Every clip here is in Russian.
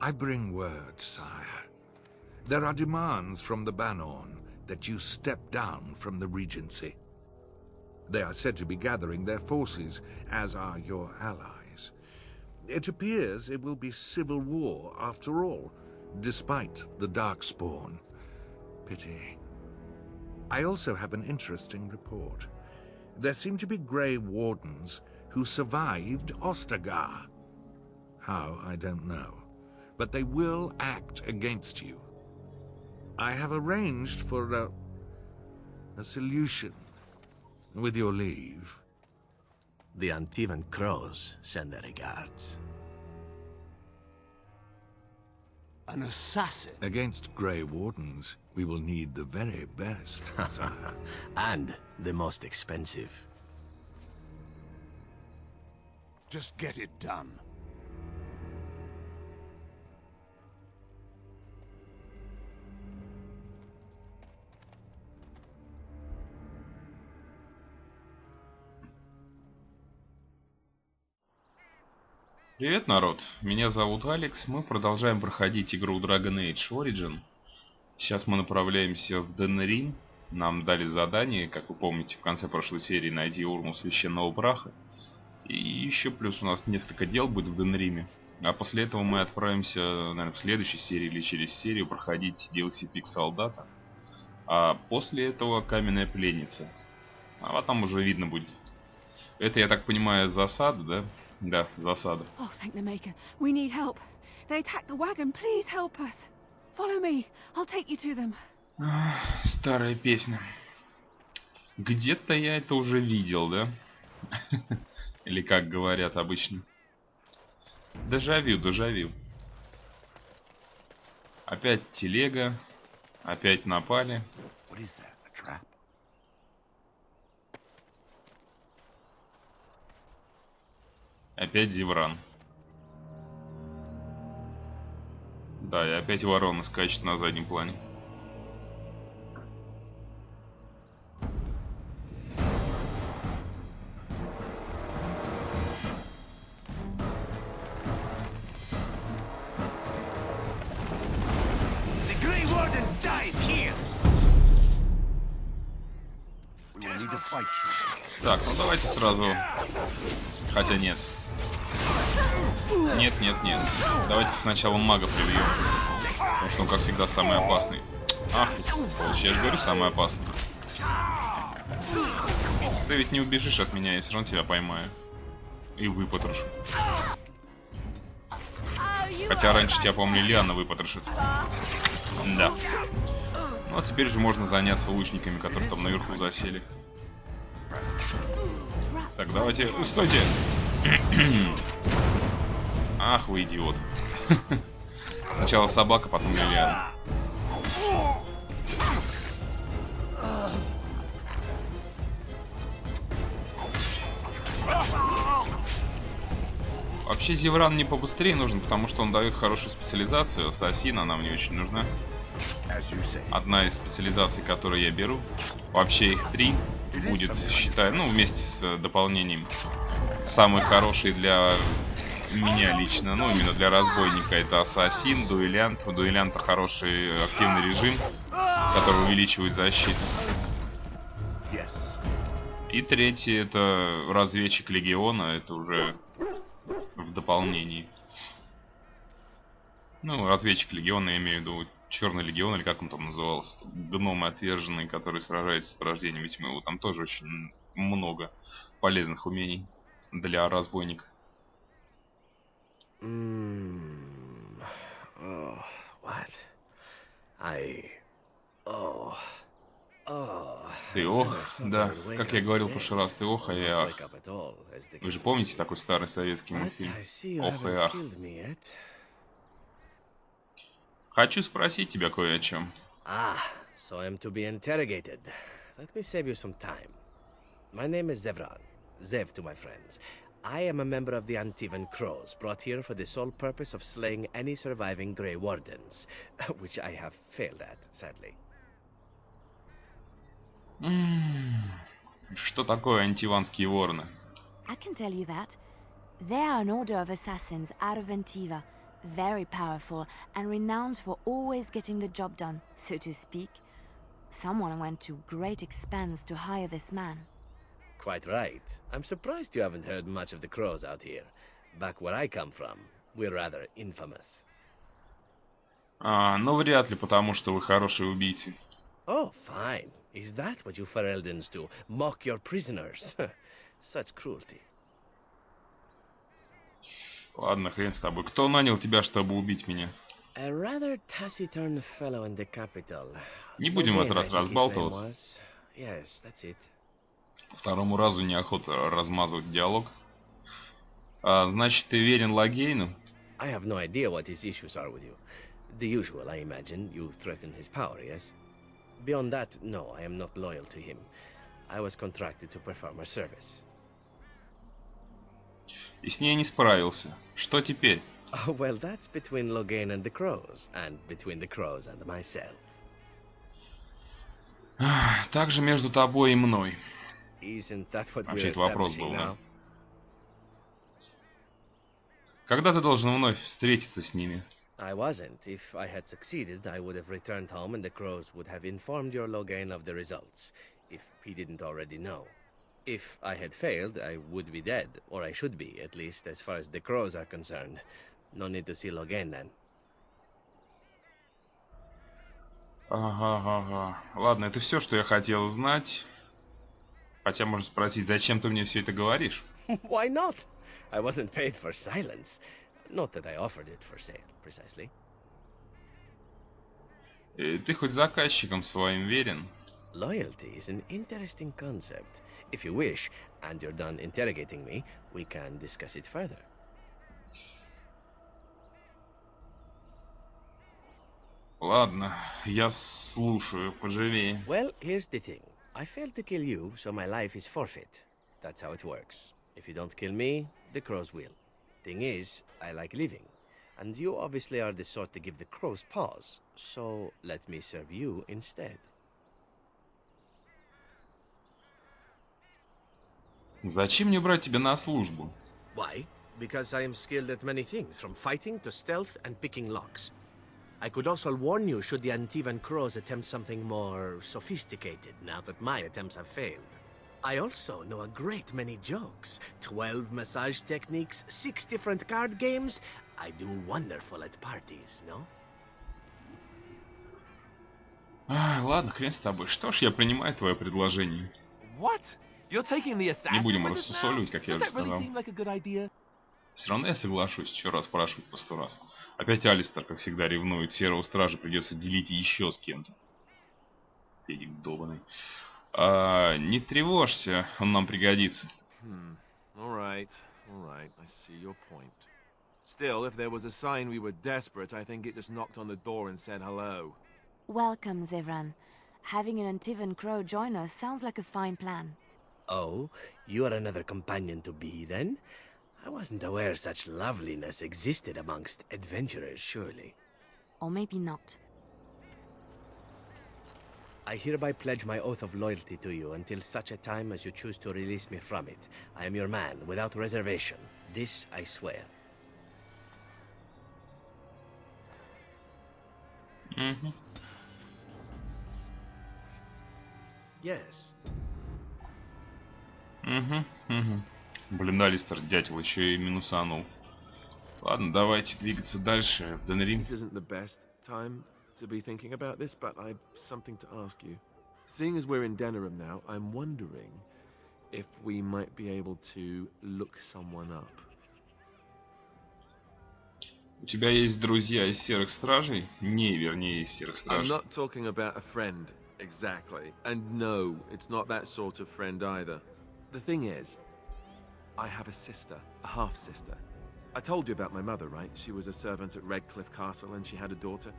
I bring word, sire. There are demands from the Banorn that you step down from the Regency. They are said to be gathering their forces, as are your allies. It appears it will be civil war after all, despite the Darkspawn. Pity. I also have an interesting report. There seem to be Grey Wardens who survived Ostagar. How, I don't know. But they will act against you. I have arranged for a solution, with your leave. The Antivan Crows send their regards. An assassin? Against Grey Wardens, we will need the very best, sire. And the most expensive. Just get it done. Привет, народ! Меня зовут Алекс, мы продолжаем проходить игру Dragon Age Origins. Сейчас мы направляемся в Денрим. Нам дали задание, как вы помните, в конце прошлой серии найти урну священного праха. И еще плюс у нас несколько дел будет в Денриме. А после этого мы отправимся, наверное, в следующей серии или через серию проходить DLC Пик Солдата. А после этого Каменная пленница. А там уже видно будет. Это, я так понимаю, засада, да? Да, засада. Oh, thank the Maker. We need help. They attacked the wagon. Please help us. Follow me. I'll take you to them. Старая песня. Где-то я это уже видел, да? Или как говорят обычно. Дежавю, дежавю. Опять телега. Опять напали. Опять Зевран. Да, и опять ворона скачет на заднем плане. Так, ну давайте сразу. Хотя нет. Нет, нет, нет. Давайте сначала мага прибьем. Потому что он, как всегда, самый опасный. Ах, я же говорю, самый опасный. Ты ведь не убежишь от меня, я все равно тебя поймаю. И выпотрошу. Хотя раньше тебя, помню, Лиана выпотрошит. Да. Ну а теперь же можно заняться лучниками, которые там наверху засели. Так, давайте... Стойте! Ах, вы идиот. Сначала собака, потом Лиана. Вообще Зевран не побыстрее нужен, потому что он дает хорошую специализацию. Ассасин, она мне очень нужна. Одна из специализаций, которую я беру. Вообще их 3. Будет, считай, ну, вместе с дополнением. Самый хороший для меня лично, ну, именно для разбойника, это ассасин, дуэлянт. У дуэлянта хороший активный режим, который увеличивает защиту. И третий, это разведчик легиона, это уже в дополнении. Ну, разведчик легиона, я имею в виду Черный легион, или как он там назывался, гномы отверженные, которые сражаются с порождениями тьмы. Вот там тоже очень много полезных умений для разбойника. Ты ох, да, как я говорил в прошлый раз, ты ох, а я ах. Вы же помните такой старый советский мультфильм? Ох и ах. Хочу спросить тебя кое о чем. So I'm to be interrogated. Let me save you some time. My name is Zevran. Zev to my friends. I am a member of the Antivan Crows, brought here for the sole purpose of slaying any surviving Grey Wardens, which I have failed at, sadly. Что такое антиванские вороны? I can tell you that. They are an order of assassins out of Antiva, Very powerful and renowned for always getting the job done, so to speak. Someone went to great expense to hire this man. Quite right. I'm surprised you haven't heard much of the crows out here. Back where I come from, we're rather infamous. Ну вряд ли, потому что вы хорошие убийцы. Oh, fine. Is that what you Fereldans do? Mock your prisoners? Such cruelty. Ладно, хрен с тобой. Кто нанял тебя, чтобы убить меня? A rather taciturn fellow in the capital. Не будем Logain, этот раз I think his name разбалтываться. was. Yes, that's it. По второму разу неохота размазывать диалог. Значит, ты верен Логейну? I have no idea what his issues are with you. The usual, I imagine. You threaten his power, yes? Beyond that, no, I am not loyal to him. I was contracted to perform a service. И с ней не справился. Что теперь? Oh, well, that's between Logain and the crows, and between the crows and myself. Также между тобой и мной. Isn't that what Вообще, we're это вопрос establishing был, да? now? Когда ты должен вновь встретиться с ними? I wasn't. If I had succeeded, I would have returned home and the crows would have informed your Logain of the results, if he didn't already know. If I had failed, I would be dead, or I should be, at least as far as the crows are concerned. No need to see Logain then. Ага. Ладно, это все, что я хотел узнать. Хотя можно спросить, зачем ты мне все это говоришь? Why not? I wasn't paid for silence. Not that I offered it for sale, precisely. Ты хоть заказчикам своим верен? Loyalty is an interesting concept. If you wish, and you're done interrogating me, we can discuss it further. Ладно, я слушаю, поживее. Well, here's the thing. I failed to kill you, so my life is forfeit. That's how it works. If you don't kill me, the crows will. Thing is, I like living. And you obviously are the sort to give the crows pause. So let me serve you instead. Зачем мне брать тебя на службу? Why? Because I am skilled at many things, from fighting to stealth and picking locks. I could also warn you should the Antivan crows attempt something more sophisticated now that my attempts have failed. I also know a great many jokes. 12 massage techniques, 6 different card games. I do wonderful at parties, no? Ладно, хрен с тобой. Что ж, я принимаю твое предложение. What? You're taking the assassin Не будем with us now? рассусоливать, как я Does уже that really сказал. seem like a good idea? Все равно я соглашусь еще раз спрашивать по 100 раз. Опять Алистер, как всегда, ревнует. Серого Стража придется делить еще с кем-то. Педик долбаный. Не тревожься, он нам пригодится. All right, I see your point. Still, if there was a sign we were desperate, I think it just knocked on the door and said hello. Welcome, Zevran. Having an Antivan crow join us sounds like a fine plan. Oh, you are another companion to be, then? I wasn't aware such loveliness existed amongst adventurers, surely. Or maybe not. I hereby pledge my oath of loyalty to you until such a time as you choose to release me from it. I am your man, without reservation. This I swear. Yes. Блин, Алистер, дятел, еще и минусанул. Ладно, давайте двигаться дальше. В Денрим. This isn't the best time to be thinking about this, but I've something to ask you. Seeing as we're in Denerim now, I'm wondering if we might be able to look someone up. У тебя есть друзья из Серых Стражей? Не, вернее, из Серых I'm Стражей. not talking about a friend, exactly. And no, it's not that sort of friend either. The thing is, I have a sister, a half-sister. I told you about my mother, right? She was a servant at Redcliffe Castle and she had a daughter.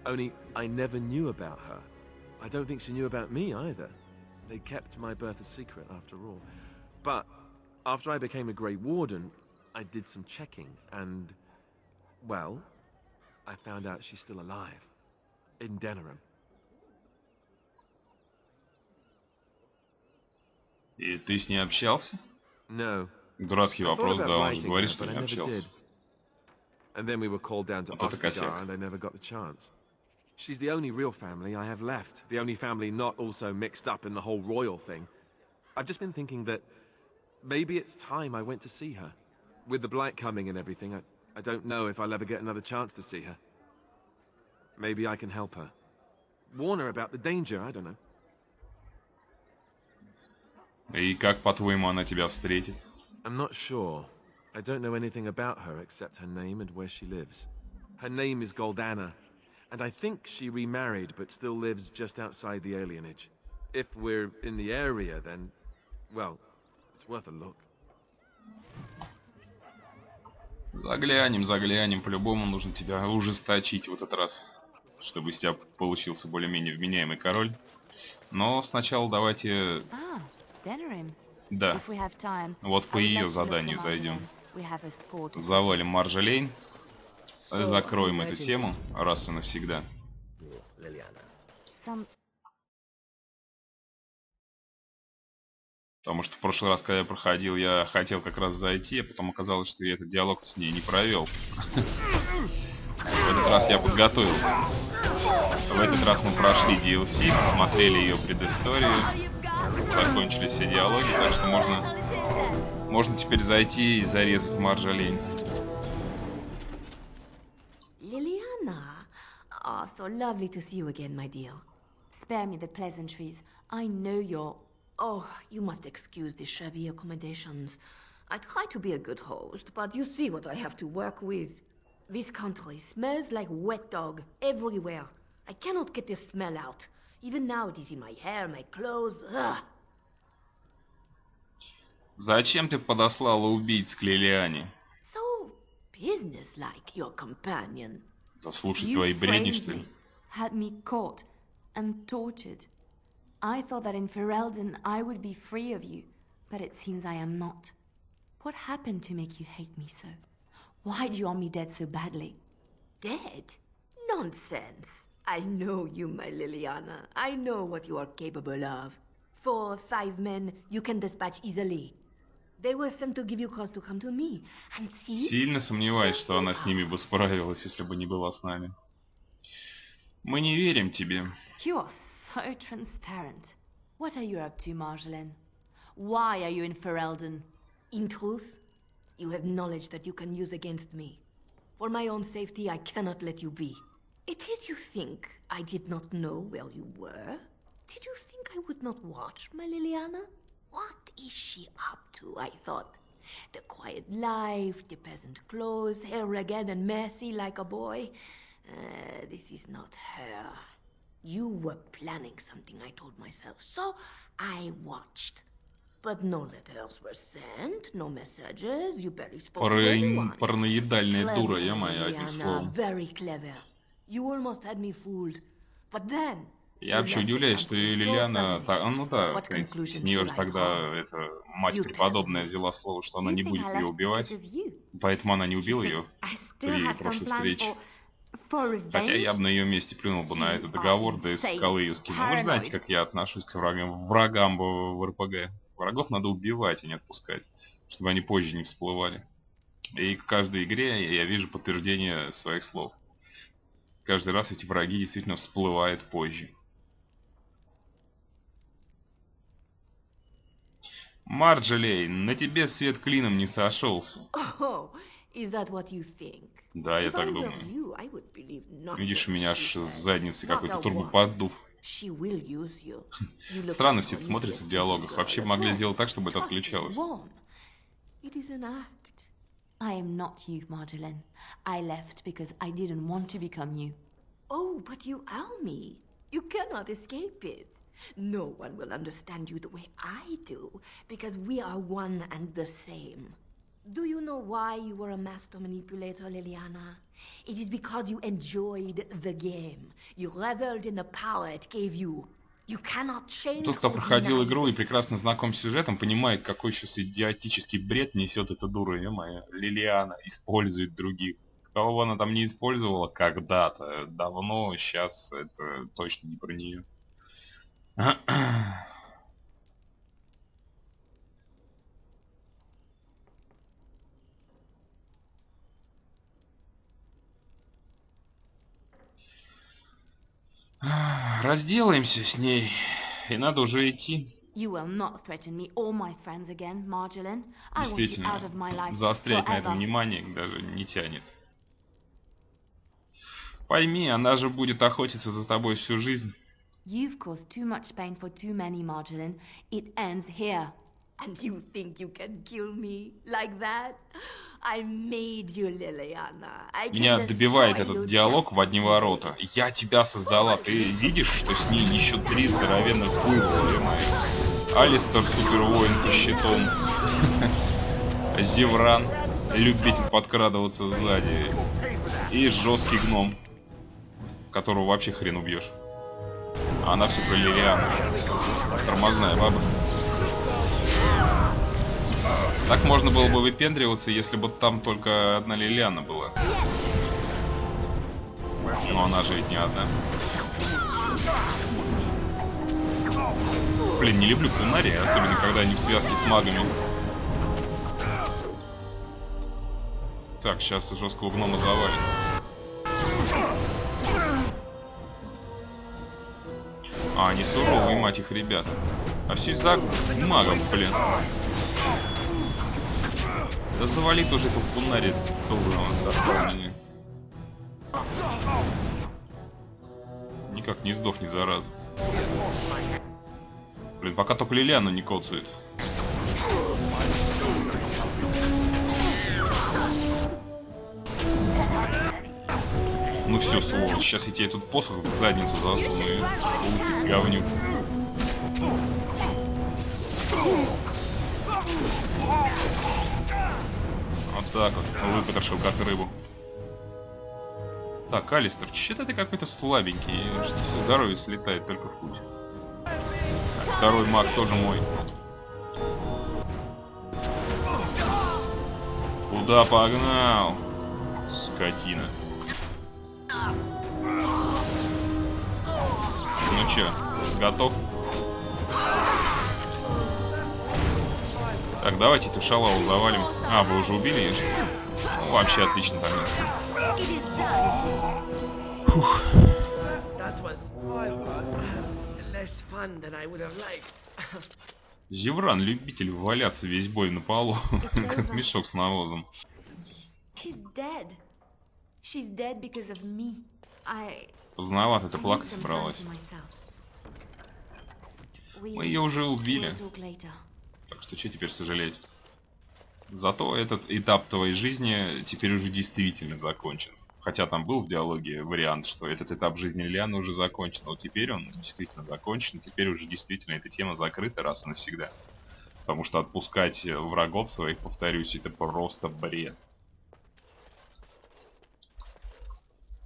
Only, I never knew about her. I don't think she knew about me either. They kept my birth a secret after all. But, after I became a Grey Warden, I did some checking and, well, I found out she's still alive. In Denerim. И ты с ней общался? No. Дурацкий I thought вопрос, about да, он же writing говорит, her, что but не I never общался. did. And then we were called down to Вот это Ostagar, косяк. and I never got the chance. She's the only real family I have left. The only family not also mixed up in the whole royal thing. I've just been thinking that maybe it's time I went to see her. With the blight coming and everything, I don't know if I'll ever get another chance to see her. Maybe I can help her. Warn her about the danger, I don't know. И как, по-твоему, она тебя встретит? I'm not sure. I don't know anything about her except her name and where she lives. Her name is Goldana, and I think she remarried but still lives just outside the alienage. If we're in the area, then, well, it's worth a look. Заглянем, заглянем. По-любому нужно тебя ужесточить в этот раз, чтобы из тебя получился более-менее вменяемый король. Но сначала давайте... Ah, Denerim. Да, If we have time, вот по I would ее like to look заданию for зайдем. Marjolaine. We have a score to settle. Завалим Маржолейн. So, Закроем I эту imagine тему раз и навсегда. you, Liliana. Some Потому что в прошлый раз, когда я проходил, я хотел как раз зайти, а потом оказалось, что я этот диалог с ней не провел. В этот раз я подготовился. В этот раз мы прошли DLC, посмотрели ее предысторию, закончили все диалоги, так что можно теперь зайти и зарезать Маржолейн. Liliana! Ah, so lovely to see you again, my dear. spare me the pleasantries. I know you're... Oh, you must excuse the shabby accommodations. I try to be a good host, but you see what I have to work with. This country smells like wet dog everywhere. I cannot get this smell out. Even now it is in my hair, my clothes. Ugh. Зачем ты подослала убийц к Лилиане? So businesslike, your companion. Да слушать You твои бредни, framed что ли? me, had me caught and tortured. I thought that in Ferelden I would be free of you, but it seems I am not. What happened to make you hate me so? Why do you want me dead so badly? Dead? Nonsense. I know you, my Liliana. I know what you are capable of. 4 or 5 men you can dispatch easily. They were sent to give you cause to come to me. And see? Сильно сомневаюсь, что она с ними бы справилась, если бы не была с нами. Мы не верим тебе. You are so transparent. What are you up to, Marjolaine? Why are you in Ferelden? In truth, you have knowledge that you can use against me. For my own safety, I cannot let you be. It is you think I did not know where you were? Did you think I would not watch, my Liliana? What is she up to, I thought? The quiet life, the peasant clothes, hair ragged and messy like a boy. This is not her. You were planning something, I told myself, so I watched. But no letters were sent, no messages, you barely spoke to anyone. Параноидальная дура, я моя, одним Liliana, словом. very clever. You almost had me fooled. But then... Я вообще удивляюсь, что и Лилиана, ну да, в принципе, с нее же тогда эта мать преподобная взяла слово, что она You не think будет I ее left убивать, because of you? поэтому она не убила ее I still при had some прошлой plan встрече. for revenge. Хотя я бы на ее месте плюнул бы на этот договор, да и с скалы ее скинул. Вы же знаете, как я отношусь к врагам в РПГ. Врагов надо убивать, а не отпускать, чтобы они позже не всплывали. И в каждой игре я вижу подтверждение своих слов. Каждый раз эти враги действительно всплывают позже. Марджолейн, на тебе свет клином не сошелся. Oh, is that what you think? Да, я If I так were думаю. you, I would believe nothing Видишь, у меня аж she с says. задницы Not какой-то a турбоподдув. word. She will use you. You look Странно like все это only смотрится в see a диалогах. simple Вообще girl, могли a сделать так, чтобы это friend, отключалось. trusted, warm. It is an act. I am not you, Marjolaine. I left because I didn't want to become you. Oh, but you are me. You cannot escape it. No one will understand you the way I do, because we are one and the same. Do you know why you were a master manipulator, Liliana? It is because you enjoyed the game. You reveled in the power it gave you. You cannot change Тот, кто or проходил deny игру и this. прекрасно знаком с сюжетом, понимает, какой сейчас идиотический бред несет эта дура, моя. Лилиана использует других. Кого бы она там не использовала когда-то, давно, сейчас это точно не про нее. разделаемся с ней, и надо уже идти. You will not threaten me or my friends again, Marjolaine. I want you Действительно, out of my life заострять на этом forever. внимание даже не тянет. Пойми, она же будет охотиться за тобой всю жизнь. You've caused too much pain for too many, Marjolaine. It ends here. And you think you can kill me like that? I made you, Liliana. I can Меня добивает destroy этот you диалог just в одни as ворота. Я тебя создала, ты видишь, что с ней еще 3 здоровенных хуйла. Алистер, супервоин со щитом. Зевран, любитель подкрадываться сзади. И жесткий гном, которого вообще хрен убьешь. А она все про Лилиану. Тормозная баба. Так можно было бы выпендриваться, если бы там только одна Лилиана была. Но она же ведь не одна. Блин, не люблю кунарии, особенно когда они в связке с магами. Так, сейчас жесткого гнома завалит. А, они суровые, мать их, ребята. А все из-за магов, блин. Да завали тоже эту кунари, тоже он достал меня. Никак не сдохнет, зараза. Блин, пока только Лилиану не коцает. Ну все, сволочь, сейчас я тебе тут посох в задницу засуну и получит говнюк. Вот так вот, выпотрошил как рыбу. Так, Алистер, что-то ты какой-то слабенький, что все здоровье слетает только в путь. Так, второй маг тоже мой. Куда погнал? Скотина. Ну чё, готов? Так, давайте эту шалаву завалим. А, вы уже убили ее? Ну, вообще отлично тогда. Фух. Зевран, любитель валяться весь бой на полу, как мешок с навозом. Поздновато ты плакать собралась. Мы ее уже убили. Так что теперь сожалеть? Зато этот этап твоей жизни теперь уже действительно закончен. Хотя там был в диалоге вариант, что этот этап жизни Лилианы уже закончен. Но теперь он действительно закончен. Теперь уже действительно эта тема закрыта раз и навсегда. Потому что отпускать врагов своих, повторюсь, это просто бред.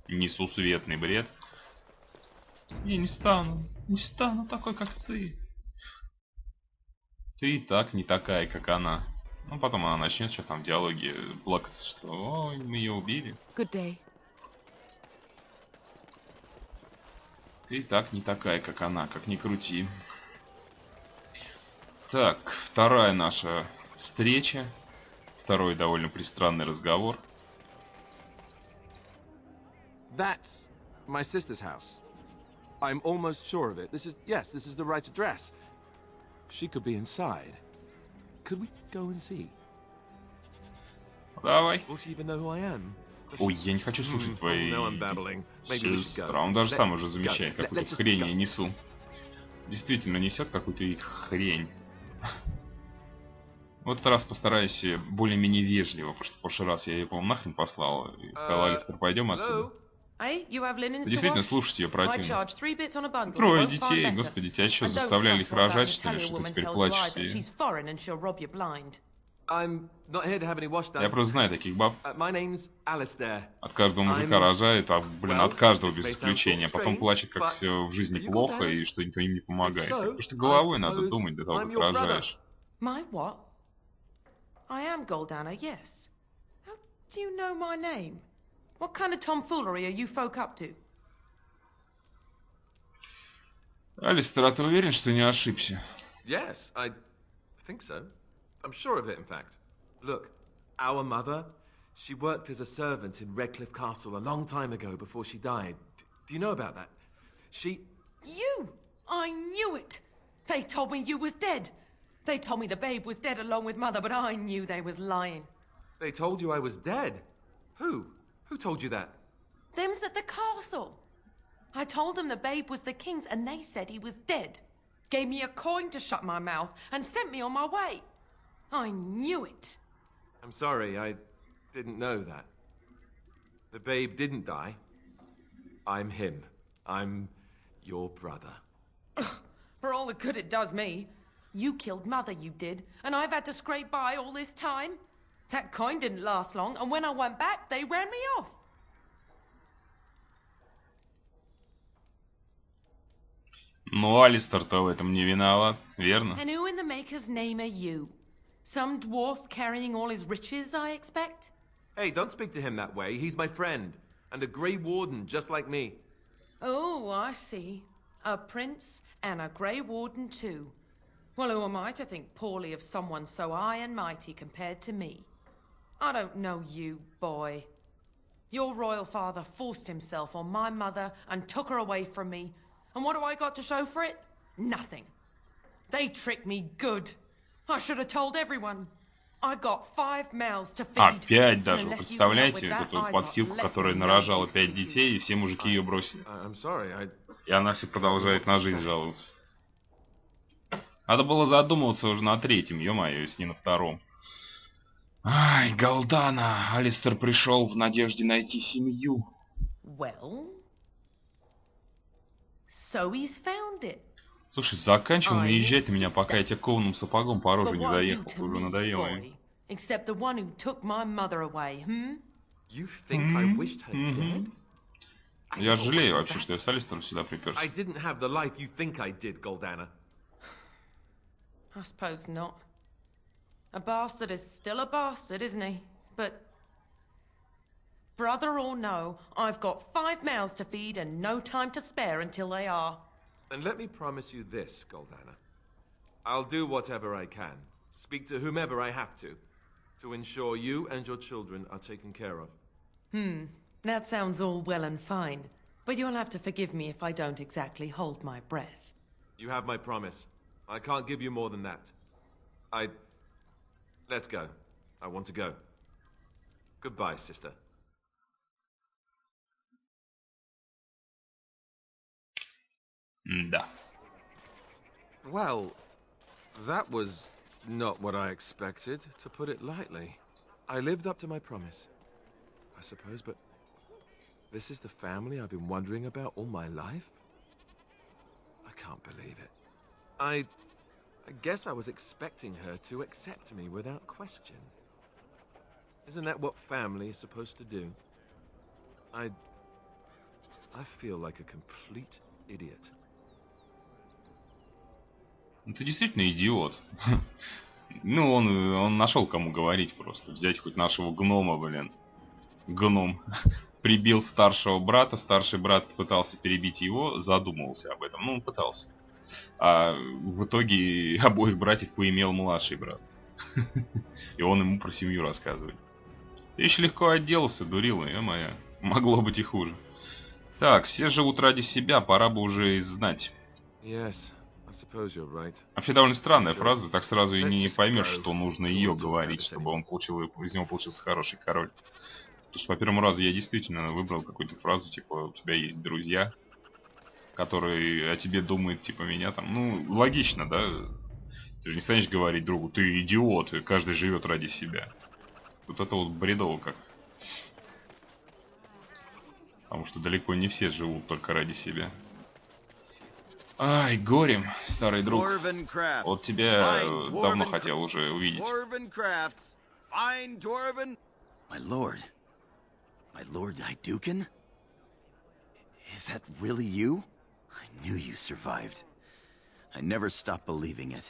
Несусветный бред. Я не стану такой, как ты. Ты и так не такая, как она. Ну, потом она начнет что там в диалоге плакаться, что ой, мы ее убили. Good day. Ты и так не такая, как она, как ни крути. Так, вторая наша встреча. Второй довольно пристранный разговор. That's my sister's house. I'm almost sure of it. This is the right address. She could be inside. Could we go and see? Давай. Will she even know who I am? Ой, я не хочу слушать твои... Сестра. Он даже сам уже замечает, какую-то хрень я несу. Действительно несет какую-то хрень. В этот раз постараюсь более-менее вежливо, потому что в прошлый раз я ее, по-моему, нахрен послал и сказал: Алистер, пойдем отсюда. Действительно, слушать ее противно. 3 детей, господи, тебя что, заставляли их рожать, что ли, что ты теперь плачешь? Я просто знаю таких баб. От каждого мужика рожает, а, блин, от каждого без исключения. Потом плачет, как все в жизни плохо и что никто им не помогает. Потому что головой надо думать до того, как рожаешь. I am Goldana, yes. How do you know my name? What kind of tomfoolery are you folk up to? Алистер, а ты уверен, что не ошибся? Yes, I think so. I'm sure of it, in fact. Look, our mother, she worked as a servant in Redcliffe Castle a long time ago before she died. Do you know about that? She You! I knew it! They told me you was dead. They told me the babe was dead along with Mother, but I knew they was lying. They told you I was dead? Who? Who told you that? Them's at the castle. I told them the babe was the king's and they said he was dead. Gave me a coin to shut my mouth and sent me on my way. I knew it. I'm sorry, I didn't know that. The babe didn't die. I'm him. I'm your brother. For all the good it does me. You killed Mother, you did, and I've had to scrape by all this time. That coin didn't last long, and when I went back, they ran me off. Ну, Алистер-то в этом не виноват, верно? And who in the Maker's name are you? Some dwarf carrying all his riches, I expect? Hey, don't speak to him that way. He's my friend. And a Grey Warden, just like me. Oh, I see. A prince and a Grey Warden too. Well, who am I to think poorly of someone so high and mighty compared to me? I don't know you, boy. Your royal father forced himself on my mother and took her away from me. And what do I got to show for it? Nothing. They tricked me good. I should have told everyone. I got 5 mouths to feed. Опять даже, представляете, эту подстилку, которая нарожала 5 детей, и все мужики ее бросили. I'm sorry, И она все продолжает на жизнь жаловаться. Надо было задумываться уже на третьем, ё-моё, если не на втором. Ай, Галдана, Алистер пришел в надежде найти семью. Well, so he's found it. Слушай, заканчивай наезжать на меня, пока я тебе кованым сапогом по роже не заехал. Уже надоело. Except the one who took my mother away, You think I wished her dead? Я жалею вообще, что я с Алистером сюда приперся. I didn't have the life you think I did, Goldana. I suppose not. A bastard is still a bastard, isn't he? But brother or no, I've got 5 mouths to feed and no time to spare until they are. And let me promise you this, Goldana. I'll do whatever I can, speak to whomever I have to ensure you and your children are taken care of. That sounds all well and fine, but you'll have to forgive me if I don't exactly hold my breath. You have my promise. I can't give you more than that. Let's go. I want to go. Goodbye, sister. Да. Well, that was not what I expected, to put it lightly. I lived up to my promise, I suppose, but this is the family I've been wondering about all my life? I can't believe it. I guess I was expecting her to accept me without question. Isn't that what family is supposed to do? I feel like a complete idiot. Ты действительно идиот. Ну, он нашел кому говорить просто. Взять хоть нашего гнома, блин. Гном прибил старшего брата, старший брат пытался перебить его, задумывался об этом. Ну, он пытался. А в итоге обоих братьев поимел младший брат. И он ему про семью рассказывает. Ты еще легко отделался, дурила, ё-моё. Могло быть и хуже. Так, все живут ради себя, пора бы уже и знать. Yes, I suppose you're right. Вообще довольно странная фраза, так сразу и не поймешь, что нужно ее говорить, чтобы он из него получился хороший король. Потому что по первому разу я действительно выбрал какую-то фразу, типа, у тебя есть друзья, которые о тебе думают, типа, меня там. Ну, логично, да? Ты же не станешь говорить другу, ты идиот, и каждый живет ради себя. Вот это вот бредово как-то. Потому что далеко не все живут только ради себя. Ай, Горем, старый друг. Вот тебя давно хотел уже увидеть. My lord Hydukin? Is that really you? I knew you survived. I never stopped believing it.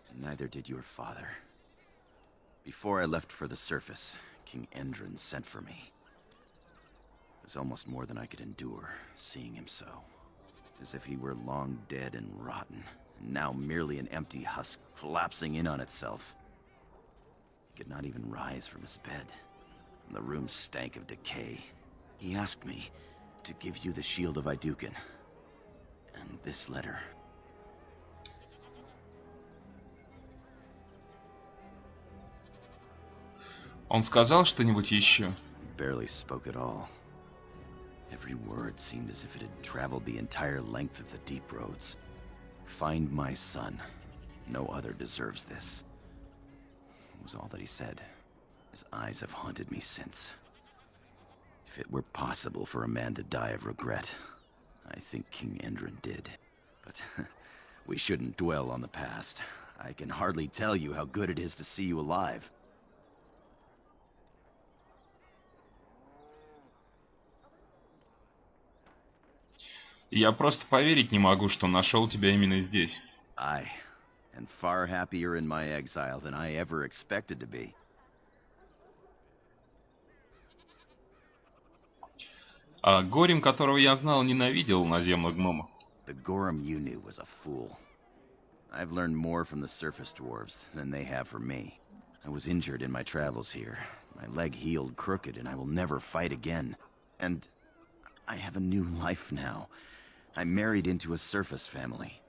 And neither did your father. Before I left for the surface, King Endron sent for me. It was almost more than I could endure, seeing him so. As if he were long dead and rotten, and now merely an empty husk collapsing in on itself. He could not even rise from his bed, and the room stank of decay. He asked me to give you the shield of Hydukin, And this letter. Он сказал что-нибудь еще? He barely spoke at all. Every word seemed as if it had traveled the entire length of the deep roads. Find my son. No other deserves this. Was all that he said. His eyes have haunted me since. If it were possible for a man to die of regret, I think King Endrin did. But we shouldn't dwell on the past. I can hardly tell you how good it is to see you alive. Я просто поверить не могу, что нашел тебя именно здесь. I am far happier in my exile than I ever expected to be. А Горем, которого я знал, ненавидел наземных гномов. The Gorham you knew was a fool. I've learned more from the surface dwarves than they have from me. I was injured in my travels here. My leg healed crooked and I will never fight again. And I have a new life now. I'm married into a surface family.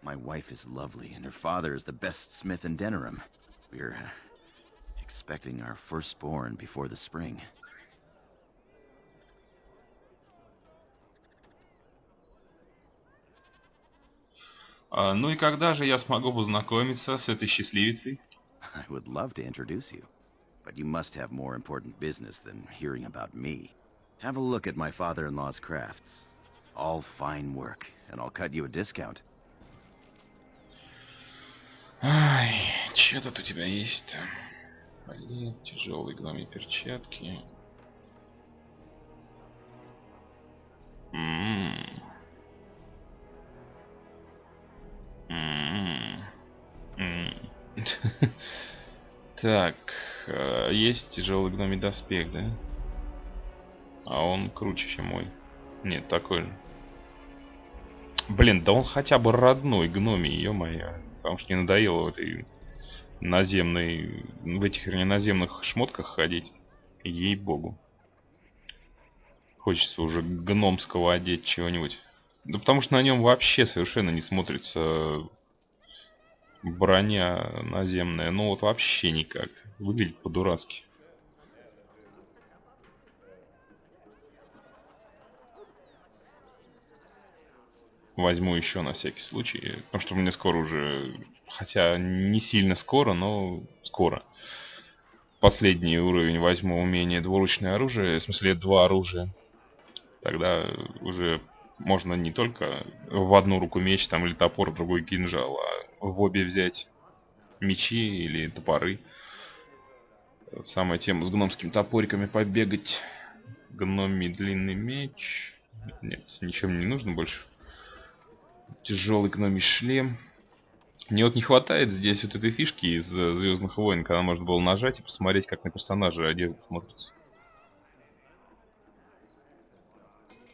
My wife is lovely and her father is the best smith in Denerim. We're expecting our firstborn before the spring. Ну и когда же я смогу познакомиться с этой счастливицей? I would love to introduce you, but you must have more important business than hearing about me. Have a look at my father-in-law's crafts. All fine work, and I'll cut you a discount. Ай, что тут у тебя есть-то? Блин, тяжелые гномьи перчатки. Так, есть тяжелый гномий доспех, да? А он круче, чем мой. Нет, такой же. Блин, да он хотя бы родной гномий, ё-моё. Потому что не надоело в этой наземной... В этих, вернее, наземных шмотках ходить. Ей-богу. Хочется уже гномского одеть чего-нибудь. Да потому что на нем вообще совершенно не смотрится броня наземная. Ну вот вообще никак. Выглядит по-дурацки. Возьму еще на всякий случай. Потому что мне скоро уже... Хотя не сильно скоро, но скоро. Последний уровень возьму умение двуручное оружие. В смысле, два оружия. Тогда уже можно не только в одну руку меч там или топор, в другой кинжал, а в обе взять мечи или топоры. Самая тема с гномскими топориками побегать. Гномий длинный меч. Нет, ничего мне не нужно больше. Тяжелый гномий шлем. Мне вот не хватает здесь вот этой фишки из Звездных войн, когда можно было нажать и посмотреть, как на персонажа одежда смотрится.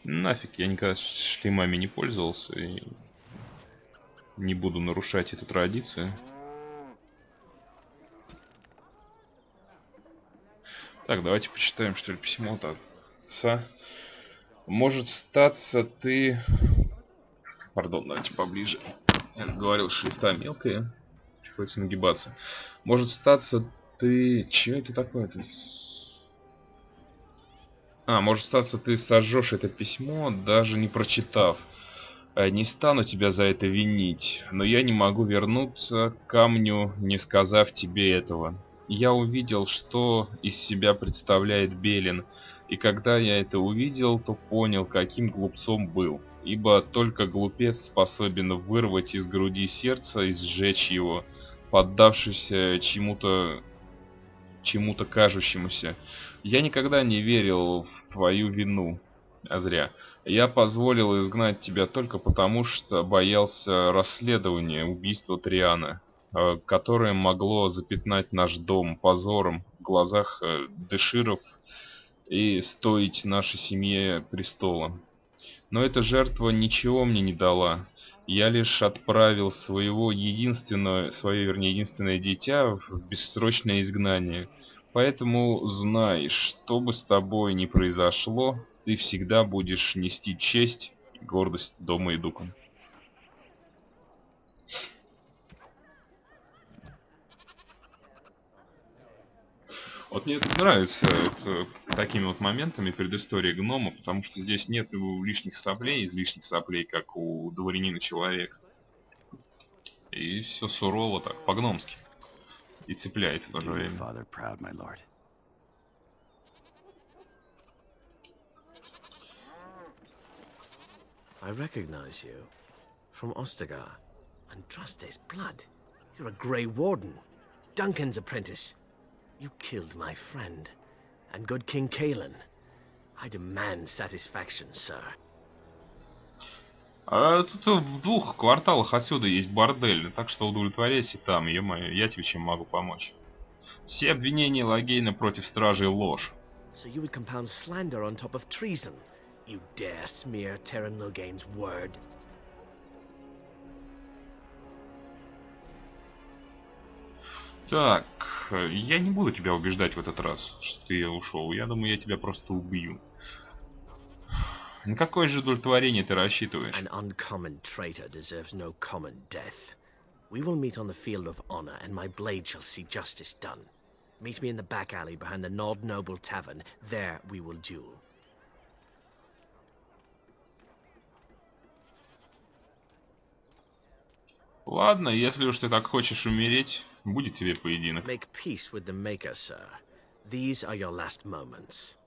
Нафиг, я никогда шлемами не пользовался и не буду нарушать эту традицию. Так, давайте почитаем, что ли, письмо-то. Может статься ты... Пардон, давайте поближе. Я говорил, шрифта мелкая. Приходится нагибаться. Может статься ты... Чё это такое-то? Может статься ты сожжешь это письмо, даже не прочитав. Не стану тебя за это винить, но я не могу вернуться к камню, не сказав тебе этого. Я увидел, что из себя представляет Белин, и когда я это увидел, то понял, каким глупцом был. Ибо только глупец способен вырвать из груди сердце и сжечь его, поддавшись чему-то кажущемуся. Я никогда не верил в твою вину, а зря. Я позволил изгнать тебя только потому, что боялся расследования убийства Триана, которое могло запятнать наш дом позором в глазах деширов и стоить нашей семье престола. Но эта жертва ничего мне не дала. Я лишь отправил свое единственное дитя в бессрочное изгнание. Поэтому знай, что бы с тобой ни произошло, ты всегда будешь нести честь Гордость дома Эдукан. Вот мне тут нравится такими вот моментами предыстории гнома, потому что здесь нет лишних соплей, излишних соплей, как у дворянина человека. И все сурово так, по-гномски. И цепляет в то же время. I recognize you. From Ostagar. And trust his blood. You're a Grey Warden. Duncan's apprentice. You killed my friend. And good King Kalen. I demand satisfaction, sir. А тут в 2 кварталах отсюда есть бордель, так что удовлетворяйся там, ё-моё, я тебе чем могу помочь. Все обвинения Лагейна против стражей ложь. So you would compound slander on top of treason? You dare smear Terran Loghain's word? Так, я не буду тебя убеждать в этот раз, что ты ушел. Я думаю, я тебя просто убью. На какое же удовлетворение ты рассчитываешь? An uncommon traitor deserves no common death. We will meet on the field of honor, and my blade shall see justice done. Meet me in the back alley behind the Nod Noble Tavern. There we will duel. Ладно, если уж ты так хочешь умереть, будет тебе поединок. Make peace with the Maker, sir. These are your last moments.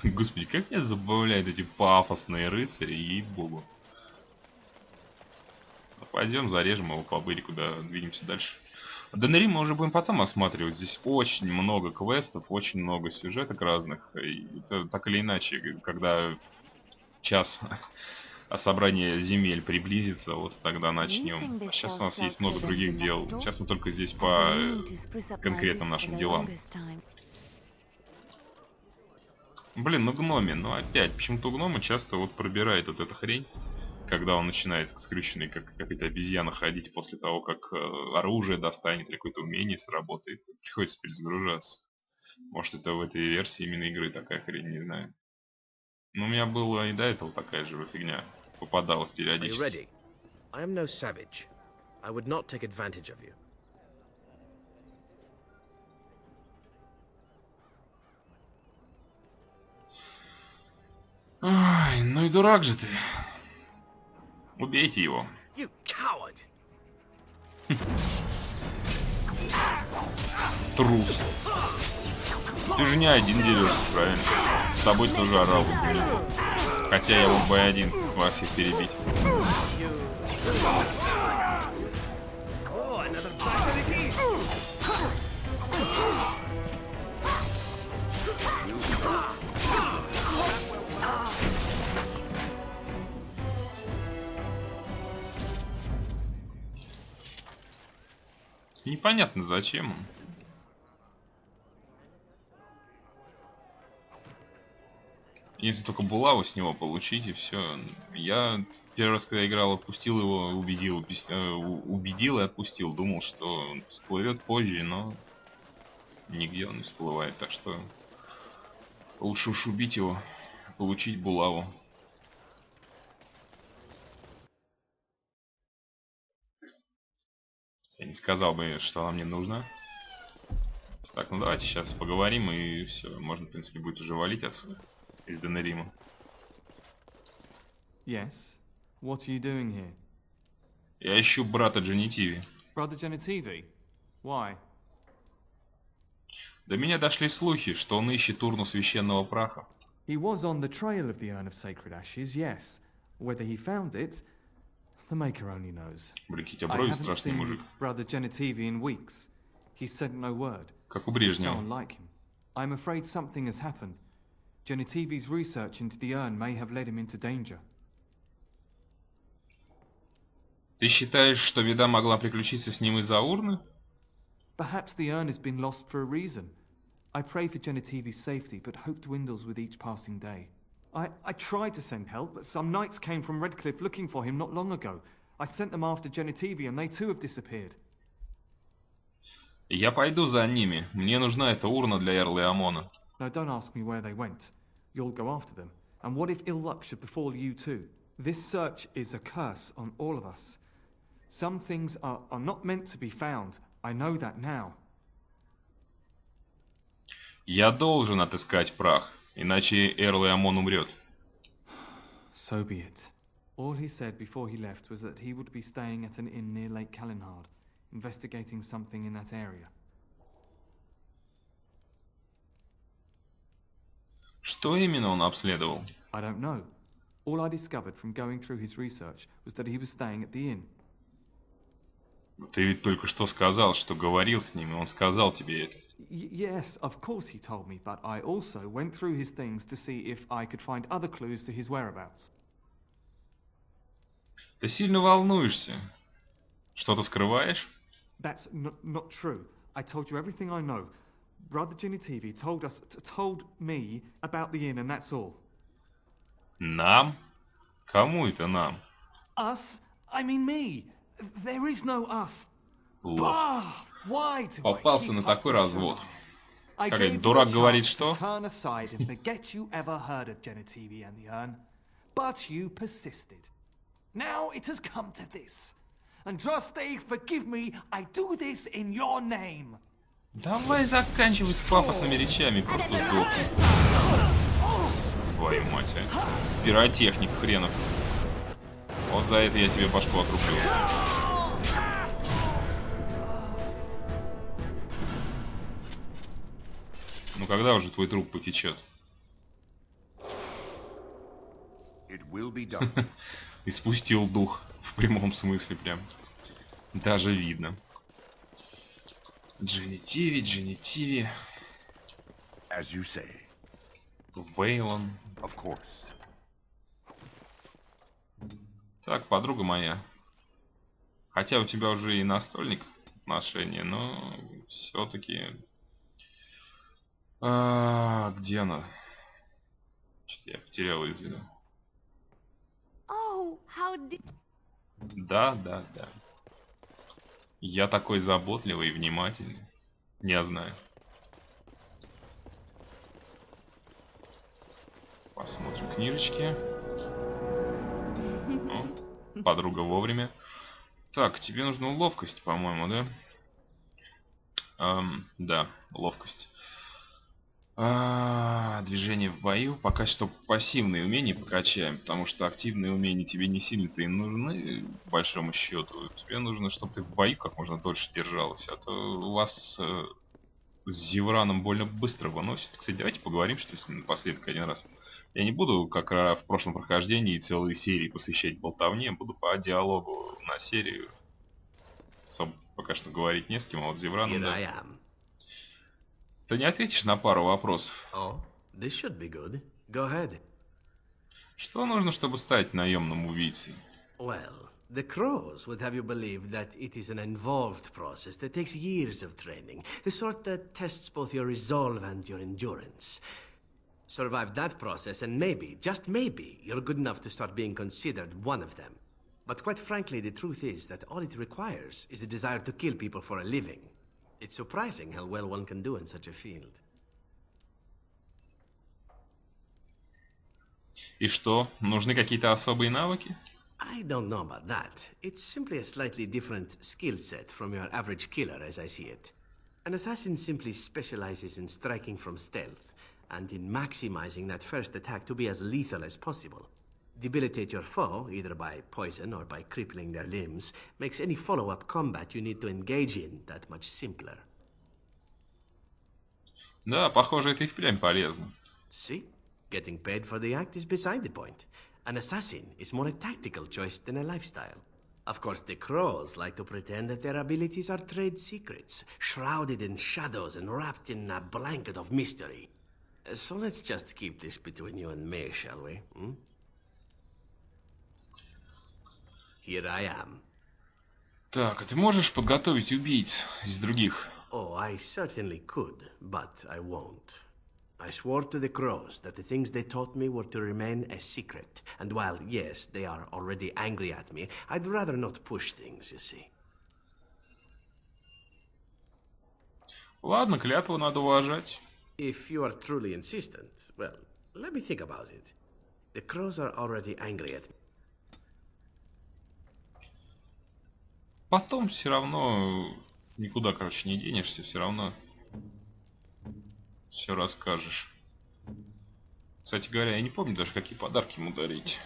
Господи, как меня забавляют эти пафосные рыцари, ей-богу. Пойдем, зарежем его по бырику, да, двинемся дальше. Денерим мы уже будем потом осматривать. Здесь очень много квестов, очень много сюжеток разных. И это, так или иначе, когда час собрания земель приблизится, вот тогда начнем. А сейчас у нас есть много других дел. Сейчас мы только здесь по конкретным нашим делам. Блин, ну гноми, ну опять, почему-то у гнома часто вот пробирает вот эта хрень, когда он начинает скрюченный, как какая-то обезьяна, ходить после того, как оружие достанет или какое-то умение сработает. Приходится перезагружаться. Может, это в этой версии именно игры такая хрень, не знаю. Но у меня была и до этого такая же фигня. Попадалась периодически. I am no savage. I would not take advantage of you. Ай, ну и дурак же ты. Убейте его. You coward! Трус. Ты же не один дерешься, правильно? С тобой тоже орал бы. Хотя я мог бы один вас всех перебить. Непонятно зачем он. Если только булаву с него получить и все. Я первый раз, когда играл, отпустил его, убедил и отпустил. Думал, что он всплывет позже, но нигде он не всплывает. Так что лучше уж убить его, получить булаву. Я не сказал бы, что она мне нужна. Так, ну давайте сейчас поговорим и все. Можно, в принципе, будет уже валить отсюда. Из Денерима. Yes. What are you doing here? Я ищу брата Дженитиви. Brother Genitivi? Why? До меня дошли слухи, что он ищет урну священного праха. He was on the trail of the urn of sacred ashes, yes. Whether he found it, the Maker only knows. Брыкить, а I брови haven't страшный мужик. seen Brother Genitivi in weeks. He sent no word. Как у Брежнева. Someone like him. I'm afraid something has happened. Genitivi's research into the urn may have led him into danger. Ты считаешь, что беда могла приключиться с ним из-за урны? Perhaps the urn has been lost for a reason. I pray for Genitivi's safety, but hope dwindles with each passing day. I tried to send help, but some knights came from Redcliffe looking for him not long ago. I sent them after Genitivi, and they too have disappeared. Я пойду за ними. Мне нужна эта урна для Эрла и Амона. No, don't ask me where they went. You'll go after them. And what if ill luck should befall you too? This search is a curse on all of us. Some things are not meant to be found. I know that now. Я должен отыскать прах, иначе Эрл и Амон умрет. So be it. All he said before he left was that he would be staying at an inn near Lake Kalinhard, investigating something in that area. Что именно он обследовал? I don't know. All I discovered from going through his research was that he was staying at the inn. Ты ведь только что сказал, что говорил с ним, и он сказал тебе это. Yes, of course he told me, but I also went through his things to see if I could find other clues to his whereabouts. Ты сильно волнуешься. Что-то скрываешь? That's not true. I told you everything I know. Brother Genitivi told me about the inn, and that's all. Нам? Кому это нам? Us? I mean me. There is no us. Лох. Why do Попался на такой развод. I Как gave это, you дурак a говорит, chance что? to turn aside and forget you ever heard of Genitivi and the urn, but you persisted. Now it has come to this. Andraste, forgive me, I do this in your name. Давай заканчивай с пафосными речами, просто сдохни. Твою мать, а. Пиротехник хренов. Вот за это я тебе башку отрублю. Ну когда уже твой труп потечет? И спустил дух. В прямом смысле прям. Даже видно. Genitivi. As you say. Вейлон. Of course. Так, подруга моя. Хотя у тебя уже и настольник отношения, но все-таки... где она? Что-то я потерял из виду. Oh, how did... Да. Я такой заботливый и внимательный. Я знаю. Посмотрим книжечки. О, подруга вовремя. Так, тебе нужна ловкость, по-моему, да? Да, ловкость. Движение в бою. Пока что пассивные умения покачаем, потому что активные умения тебе не сильно-то и нужны, по большому счету. Тебе нужно, чтобы ты в бою как можно дольше держалась, а то у вас с Зевраном больно быстро выносит. Кстати, давайте поговорим, что с ним напоследок один раз. Я не буду, как в прошлом прохождении, целые серии посвящать болтовне, буду по диалогу на серию. Особо пока что говорить не с кем, а вот Зевраном, да. Ты не ответишь на пару вопросов? Oh, this should be good. Go ahead. Что нужно, чтобы стать наемным убийцей? Well, the crows would have you believe that it is an involved process that takes years of training, the sort that tests both your resolve and your endurance. Survive that process and maybe, just maybe, you're good enough to start being considered one of them. But quite frankly, the truth is that all it requires is the desire to kill people for a living. It's surprising how well one can do in such a field. И что, нужны какие-то особые навыки? I don't know about that. It's simply a slightly different skill set from your average killer, as I see it. An assassin simply specializes in striking from stealth, and in maximizing that first attack to be as lethal as possible. Debilitate your foe, either by poison or by crippling their limbs, makes any follow-up combat you need to engage in that much simpler. Да, похоже, это и впрямь полезно. See? Getting paid for the act is beside the point. An assassin is more a tactical choice than a lifestyle. Of course, the crows like to pretend that their abilities are trade secrets, shrouded in shadows and wrapped in a blanket of mystery. So let's just keep this between you and me, shall we? Hmm? Here I am. Так, а ты можешь подготовить убийц из других? Oh, I certainly could, but I won't. I swore to the crows that the things they taught me were to remain a secret. And while, yes, they are already angry at me, I'd rather not push things, you see. Ладно, клятву надо уважать. If you are truly insistent, well, let me think about it. The crows are already angry at me. потом все равно никуда, короче, не денешься, все равно все расскажешь. Кстати говоря, я не помню даже, какие подарки ему дарить.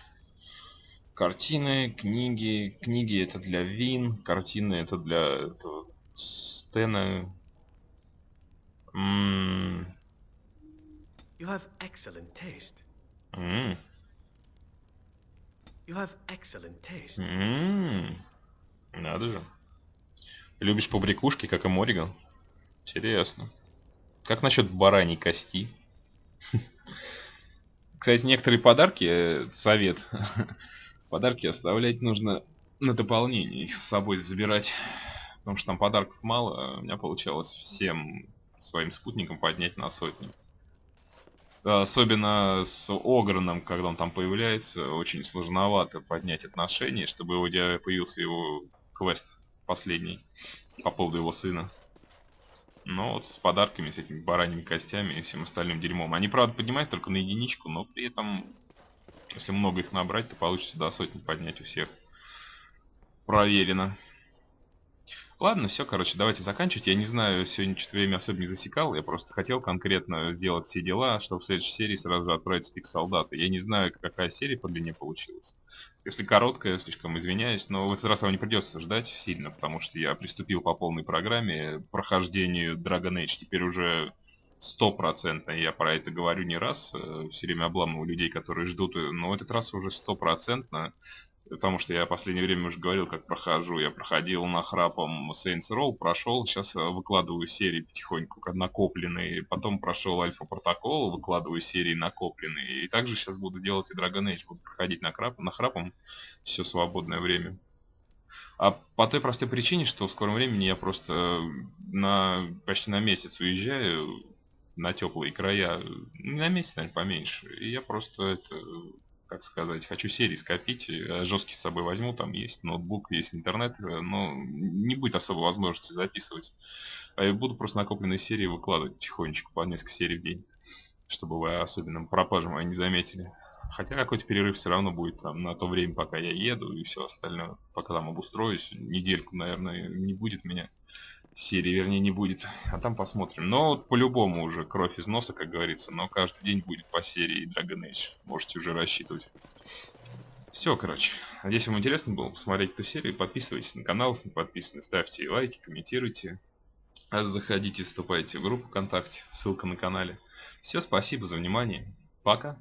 Картины, книги. Книги это для Вин, картины это для этого Стена. М, You have excellent taste. м, You have excellent taste. м. Надо же. Любишь побрякушки, как и Мориган? Интересно. Как насчет бараньей кости? Кстати, некоторые подарки, совет, подарки оставлять нужно на дополнение, их с собой забирать, потому что там подарков мало, а у меня получалось всем своим спутникам поднять на сотню. Особенно с Ограном, когда он там появляется, очень сложновато поднять отношения, чтобы у тебя появился его квест последний по поводу его сына. Но вот с подарками, с этими бараньими костями и всем остальным дерьмом. Они, правда, поднимают только на единичку, но при этом, если много их набрать, то получится до сотни поднять у всех. Проверено. Ладно, все, короче, давайте заканчивать. Я не знаю, сегодня что-то время особо не засекал. Я просто хотел конкретно сделать все дела, чтобы в следующей серии сразу же отправить спик солдата. Я не знаю, какая серия по длине получилась. Если короткая, слишком извиняюсь, но в этот раз вам не придется ждать сильно, потому что я приступил по полной программе к прохождению Dragon Age. Теперь уже 100% я про это говорю не раз, все время обламываю людей, которые ждут, но в этот раз уже 100%. Потому что я в последнее время уже говорил, как прохожу. Я проходил нахрапом Saints Row, прошел, сейчас выкладываю серии потихоньку накопленные. Потом прошел Альфа Протокол, выкладываю серии накопленные. И также сейчас буду делать и Dragon Age. Буду проходить нахрапом все свободное время. А по той простой причине, что в скором времени я просто почти на месяц уезжаю на теплые края. На месяц, наверное, поменьше. И я просто как сказать, хочу серии скопить, жесткий с собой возьму, там есть ноутбук, есть интернет, но не будет особо возможности записывать. А я буду просто накопленные серии выкладывать потихонечку, по несколько серий в день, чтобы вы особенно пропажу мою не заметили. Хотя какой-то перерыв все равно будет там на то время, пока я еду и все остальное, пока там обустроюсь. Недельку, наверное, не будет меня. Серии, вернее, не будет. А там посмотрим. Но вот по-любому уже кровь из носа, как говорится. Но каждый день будет по серии Dragon Age. Можете уже рассчитывать. Все, короче. Надеюсь, вам интересно было посмотреть эту серию. Подписывайтесь на канал, если не подписаны. Ставьте лайки, комментируйте. Заходите, вступайте в группу ВКонтакте. Ссылка на канале. Все, спасибо за внимание. Пока.